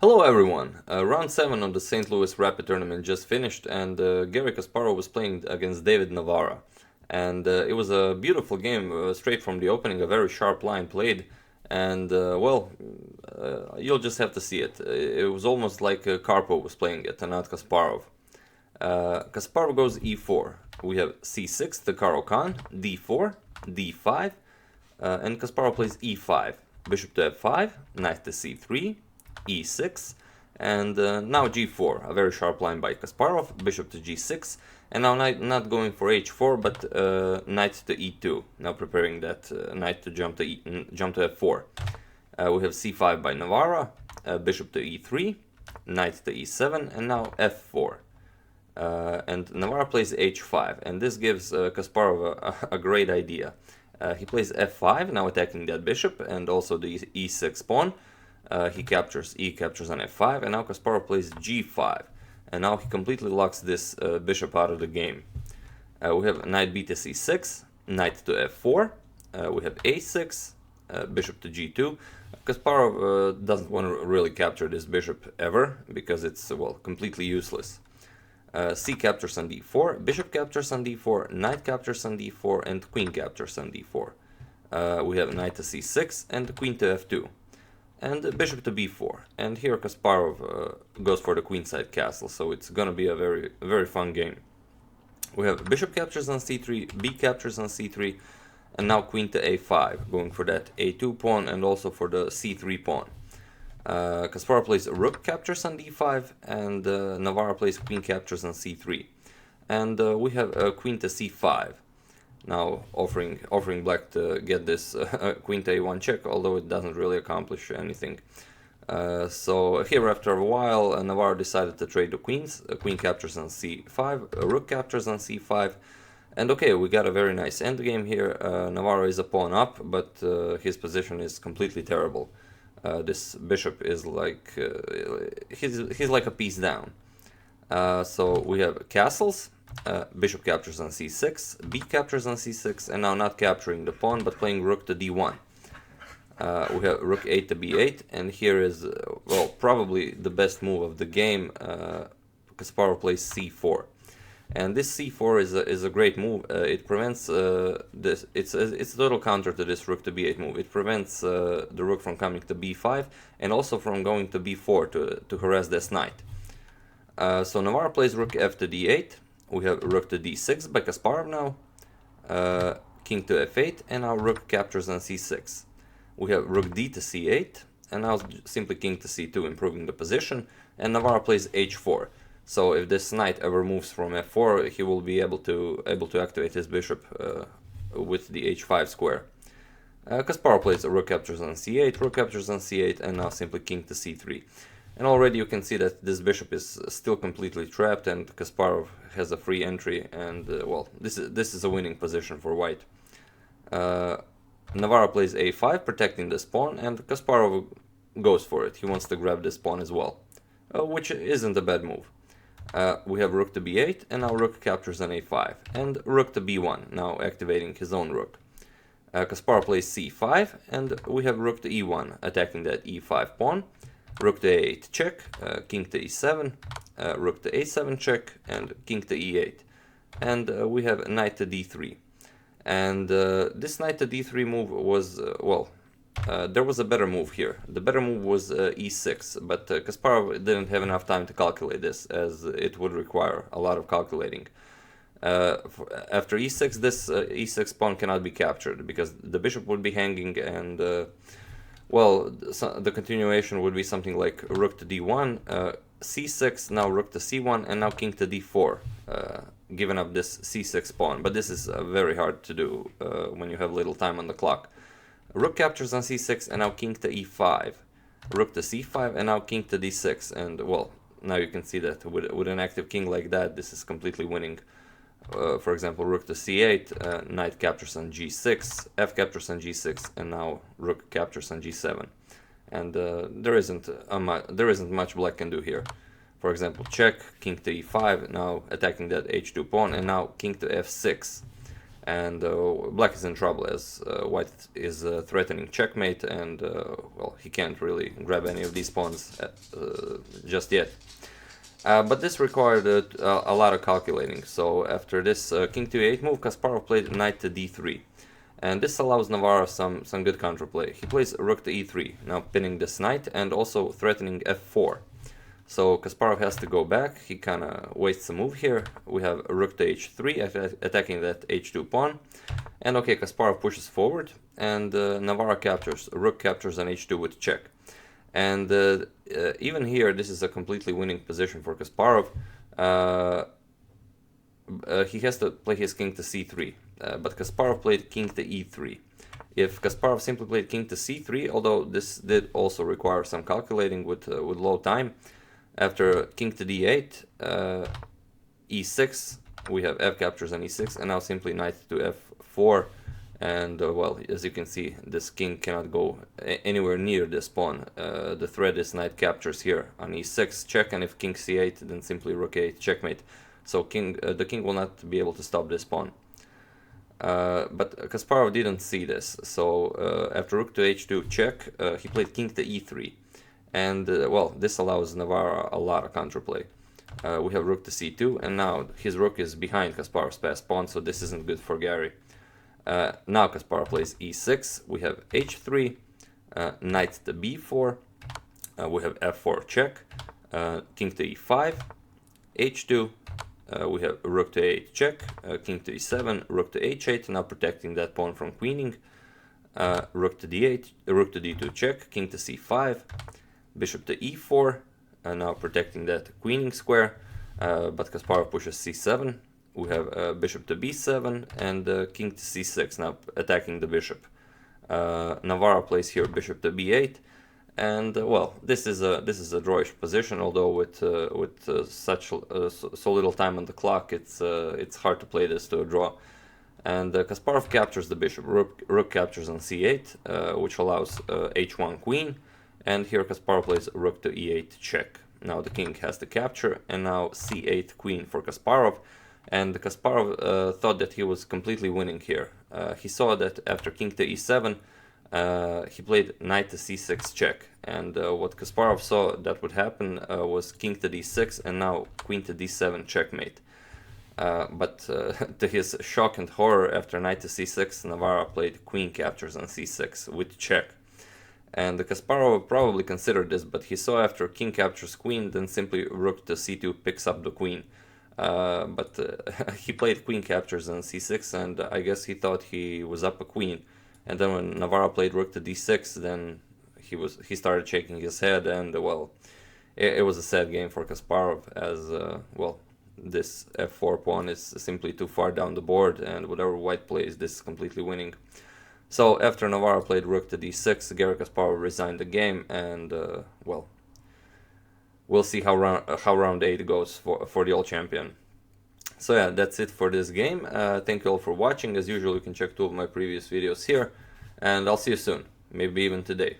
Hello everyone! Round 7 of the St. Louis Rapid Tournament just finished, and Garry Kasparov was playing against David Navara. And it was a beautiful game, straight from the opening, a very sharp line played, and you'll just have to see it. It was almost like Karpov was playing it, and not Kasparov. Kasparov goes e4. We have c6 to Caro-Kann, d4, d5, and Kasparov plays e5. Bishop to f5, knight to c3, e6, and now g4, a very sharp line by Kasparov, bishop to g6, and now knight not going for h4, but knight to e2, now preparing that knight to jump to f4. We have c5 by Navara, bishop to e3, knight to e7, and now f4. And Navara plays h5, and this gives Kasparov a great idea. He plays f5, now attacking that bishop, and also the e6 pawn. He captures on f5, and now Kasparov plays g5, and now he completely locks this bishop out of the game. We have knight b to c6, knight to f4, we have a6, bishop to g2. Kasparov doesn't want to really capture this bishop ever, because it's, well, completely useless. C captures on d4, bishop captures on d4, knight captures on d4, and queen captures on d4. We have knight to c6 and queen to f2. And bishop to b4, and here Kasparov goes for the queenside castle, so it's gonna be a very fun game. We have bishop captures on c3, b captures on c3, and now queen to a5, going for that a2 pawn and also for the c3 pawn. Kasparov plays rook captures on d5, and Navara plays queen captures on c3, and we have queen to c5. Now offering black to get this queen to a1 check, although it doesn't really accomplish anything. So here, after a while, Navara decided to trade the queens. Queen captures on c5, rook captures on c5, and okay, we got a very nice endgame here. Navara is a pawn up, but his position is completely terrible. This bishop is like he's like a piece down. So we have castles. Bishop captures on c6, b captures on c6, and now not capturing the pawn, but playing rook to d1. We have rook 8 to b8, and here is, well, probably the best move of the game. Kasparov plays c4. And this c4 is a great move. It prevents this. It's a total counter to this rook to b8 move. It prevents the rook from coming to b5 and also from going to b4 to harass this knight. So Navara plays rook f to d8. We have rook to d6 by Kasparov now, king to f8, and now rook captures on c6. We have rook d to c8, and now simply king to c2, improving the position, and Navara plays h4. So if this knight ever moves from f4, he will be able to activate his bishop with the h5 square. Kasparov plays rook captures on c8, rook captures on c8, and now simply king to c3. And already you can see that this bishop is still completely trapped, and Kasparov has a free entry, and well, this is a winning position for white. Navara plays a5, protecting this pawn, and Kasparov goes for it. He wants to grab this pawn as well, which isn't a bad move. We have rook to b8, and now rook captures on a5, and rook to b1, now activating his own rook. Kasparov plays c5, and we have rook to e1, attacking that e5 pawn. Rook to a8 check, king to e7, rook to a7 check, and king to e8. And we have knight to d3. And this knight to d3 move was, there was a better move here. The better move was e6, but Kasparov didn't have enough time to calculate this, as it would require a lot of calculating. After e6, this e6 pawn cannot be captured, because the bishop would be hanging, and well, the continuation would be something like rook to d1, c6, now rook to c1, and now king to d4, giving up this c6 pawn. But this is very hard to do when you have little time on the clock. Rook captures on c6, and now king to e5, rook to c5, and now king to d6. And well, now you can see that with an active king like that, this is completely winning. For example, rook to c8, knight captures on g6, f captures on g6, and now rook captures on g7. And there isn't much black can do here. For example, check, king to e5, now attacking that h2 pawn, and now king to f6. and black is in trouble as white is threatening checkmate, and well, he can't really grab any of these pawns just yet. But this required a lot of calculating, so after this king to e8 move, Kasparov played knight to d3. And this allows Navara some good counterplay. He plays rook to e3, now pinning this knight and also threatening f4. So Kasparov has to go back, he kinda wastes a move here. We have rook to h3, attacking that h2 pawn. And okay, Kasparov pushes forward, and Navara captures, rook captures on h2 with check. And even here, this is a completely winning position for Kasparov. He has to play his king to c3, but Kasparov played king to e3. If Kasparov simply played king to c3, although this did also require some calculating with low time, after king to d8, e6, we have f captures on e6, and now simply knight to f4. And well, as you can see, this king cannot go anywhere near this pawn. The threat is knight captures here on e6, check, and if king c8, then simply rook a8, checkmate. So the king will not be able to stop this pawn. But Kasparov didn't see this, so after rook to h2 check, he played king to e3. And well, this allows Navara a lot of counterplay. We have rook to c2, and now his rook is behind Kasparov's passed pawn, so this isn't good for Garry. Now Kasparov plays e6, we have h3, knight to b4, we have f4 check, king to e5, h2, we have rook to a8 check, king to e7, rook to h8, now protecting that pawn from queening, rook to d8, rook to d2 check, king to c5, bishop to e4, now protecting that queening square, but Kasparov pushes c7. We have bishop to b7 and king to c6, now attacking the bishop. Navara plays here bishop to b8, and well, this is a drawish position. Although with so little time on the clock, it's hard to play this to a draw. And Kasparov captures the bishop. Rook captures on c8, which allows h1 queen. And here Kasparov plays rook to e8 check. Now the king has to capture, and now c8 queen for Kasparov. And Kasparov thought that he was completely winning here. He saw that after king to e7, he played knight to c6 check. And what Kasparov saw that would happen was king to d6 and now queen to d7 checkmate. But to his shock and horror, after knight to c6, Navara played queen captures on c6 with check. And Kasparov probably considered this, but he saw after king captures queen, then simply rook to c2 picks up the queen. But he played queen captures on c6, and I guess he thought he was up a queen. And then when Navara played rook to d6, then he started shaking his head, and well, it was a sad game for Kasparov, as well, this f4 pawn is simply too far down the board, and whatever white plays, this is completely winning. So after Navara played rook to d6, Garry Kasparov resigned the game, and well, we'll see how round 8 goes for the old champion. So yeah, that's it for this game. Thank you all for watching. As usual, you can check 2 of my previous videos here, and I'll see you soon, maybe even today.